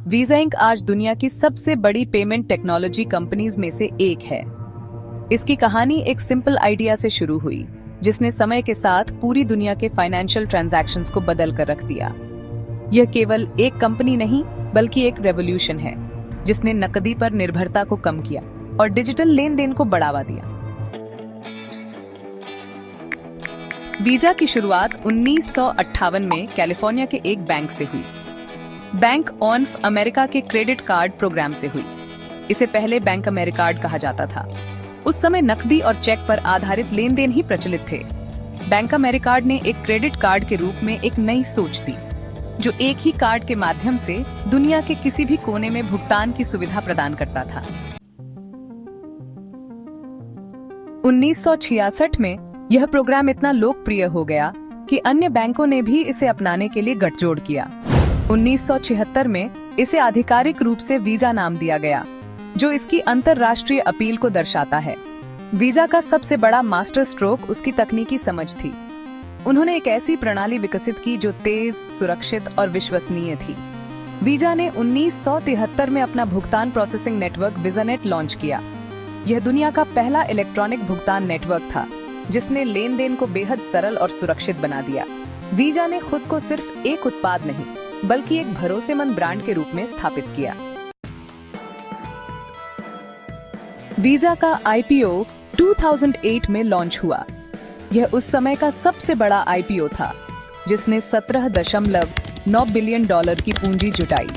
Visa ink आज दुनिया की सबसे बड़ी पेमेंट टेक्नोलॉजी कंपनीज में से एक है। इसकी कहानी एक सिंपल आइडिया से शुरू हुई, जिसने समय के साथ पूरी दुनिया के फाइनेंशियल ट्रांजैक्शंस को बदल कर रख दिया। यह केवल एक कंपनी नहीं, बल्कि एक रेवोल्यूशन है, जिसने नकदी पर निर्भरता को कम किया और डिजिटल लेन देन को बढ़ावा दिया। वीजा की शुरुआत 1958 में कैलिफोर्निया के एक बैंक से हुई। बैंक ऑफ अमेरिका के क्रेडिट कार्ड प्रोग्राम से हुई। इसे पहले बैंक अमेरिकार्ड कहा जाता था। उस समय नकदी और चेक पर आधारित लेन देन ही प्रचलित थे। बैंक अमेरिकार्ड ने एक क्रेडिट कार्ड के रूप में एक नई सोच दी, जो एक ही कार्ड के माध्यम से दुनिया के किसी भी कोने में भुगतान की सुविधा प्रदान करता था। 1966 में यह प्रोग्राम इतना लोकप्रिय हो गया कि अन्य बैंकों ने भी इसे अपनाने के लिए गठजोड़ किया। 1976 में इसे आधिकारिक रूप से वीजा नाम दिया गया, जो इसकी अंतर्राष्ट्रीय अपील को दर्शाता है। वीजा का सबसे बड़ा मास्टर स्ट्रोक उसकी तकनीकी समझ थी। उन्होंने एक ऐसी प्रणाली विकसित की जो तेज, सुरक्षित और विश्वसनीय थी। वीजा ने 1973 में अपना भुगतान प्रोसेसिंग नेटवर्क वीजानेट लॉन्च किया। यह दुनिया का पहला इलेक्ट्रॉनिक भुगतान नेटवर्क था, जिसने लेन देन को बेहद सरल और सुरक्षित बना दिया। वीजा ने खुद को सिर्फ एक उत्पाद नहीं, बल्कि एक भरोसेमंद ब्रांड के रूप में स्थापित किया। वीजा का आईपीओ 2008 में लॉन्च हुआ। यह उस समय का सबसे बड़ा आईपीओ था, जिसने $17.9 बिलियन की पूंजी जुटाई।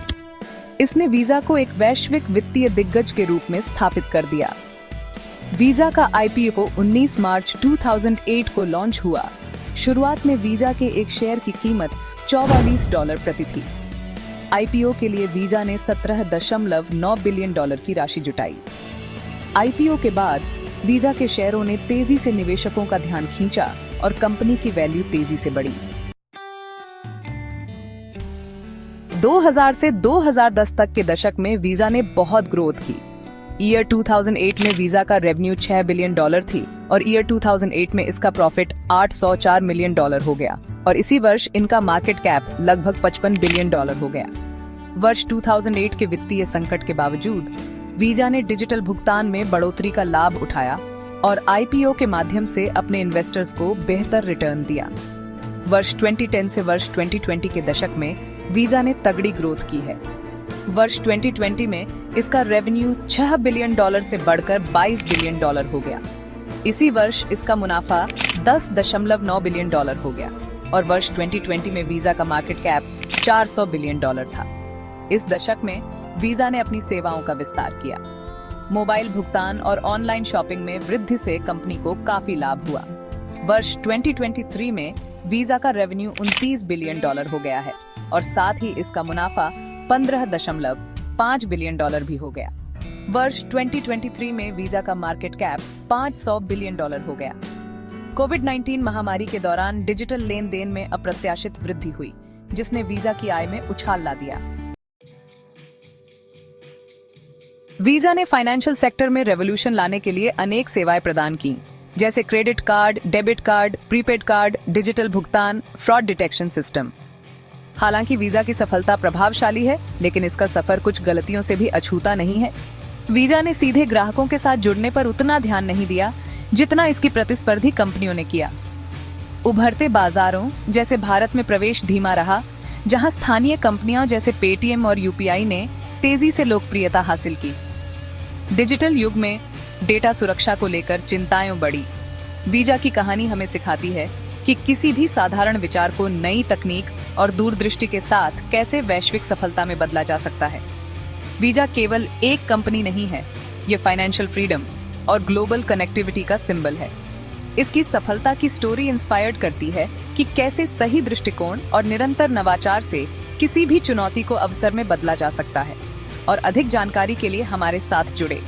इसने वीजा को एक वैश्विक वित्तीय दिग्गज के रूप में स्थापित कर दिया। वीजा का आईपीओ 19 मार्च 2008 को लॉन्च हुआ। शुरुआत में वीजा के एक शेयर की कीमत $44 प्रति थी। आईपीओ के लिए वीजा ने $17.9 बिलियन की राशि जुटाई। आईपीओ के बाद वीजा के शेयरों ने तेजी से निवेशकों का ध्यान खींचा और कंपनी की वैल्यू तेजी से बढ़ी। 2000 से 2010 तक के दशक में वीजा ने बहुत ग्रोथ की। ईयर 2008 में वीजा का रेवेन्यू $6 बिलियन थी और ईयर 2008 में इसका प्रॉफिट $804 मिलियन हो गया और इसी वर्ष इनका मार्केट कैप लगभग $55 बिलियन हो गया। वर्ष 2008 के वित्तीय संकट के बावजूद वीजा ने डिजिटल भुगतान में बढ़ोतरी का लाभ उठाया और आईपीओ के माध्यम से अपने इन्वेस्टर्स को बेहतर रिटर्न दिया। वर्ष 2010 से वर्ष 2020 के दशक में वीजा ने तगड़ी ग्रोथ की है। वर्ष 2020 में इसका रेवेन्यू $6 बिलियन से बढ़कर $22 बिलियन हो गया। इसी वर्ष इसका मुनाफा $10.9 बिलियन हो गया और वर्ष 2020 में वीजा का मार्केट कैप $400 बिलियन था। इस दशक में वीजा ने अपनी सेवाओं का विस्तार किया। मोबाइल भुगतान और ऑनलाइन शॉपिंग में वृद्धि से कंपनी को काफी लाभ हुआ। वर्ष 2023 में वीजा का रेवेन्यू $29 बिलियन हो गया है और साथ ही इसका मुनाफा $15.5 बिलियन भी हो गया। वर्ष 2023 में वीजा का मार्केट कैप $500 बिलियन हो गया। कोविड-19 महामारी के दौरान डिजिटल लेन देन में अप्रत्याशित वृद्धि हुई, जिसने वीजा की आय में उछाल ला दिया। वीजा ने फाइनेंशियल सेक्टर में रेवोल्यूशन लाने के लिए अनेक सेवाएं प्रदान की, जैसे credit card, debit card, prepaid card, digital भुगतान, फ्रॉड डिटेक्शन सिस्टम। हालांकि वीजा की सफलता प्रभावशाली है, लेकिन इसका सफर कुछ गलतियों से भी अछूता नहीं है। वीजा ने सीधे ग्राहकों के साथ जुड़ने पर उतना ध्यान नहीं दिया जितना इसकी प्रतिस्पर्धी कंपनियों ने किया। उभरते बाजारों जैसे भारत में प्रवेश धीमा रहा, जहां स्थानीय कंपनियां जैसे पेटीएम और यूपीआई ने तेजी से लोकप्रियता हासिल की। डिजिटल युग में डेटा सुरक्षा को लेकर चिंताएं बढ़ी। वीजा की कहानी हमें सिखाती है कि किसी भी साधारण विचार को नई तकनीक और दूरदृष्टि के साथ कैसे वैश्विक सफलता में बदला जा सकता है। वीजा केवल एक कंपनी नहीं है, ये फाइनेंशियल फ्रीडम और ग्लोबल कनेक्टिविटी का सिंबल है। इसकी सफलता की स्टोरी इंस्पायर्ड करती है कि कैसे सही दृष्टिकोण और निरंतर नवाचार से किसी भी चुनौती को अवसर में बदला जा सकता है। और अधिक जानकारी के लिए हमारे साथ जुड़े।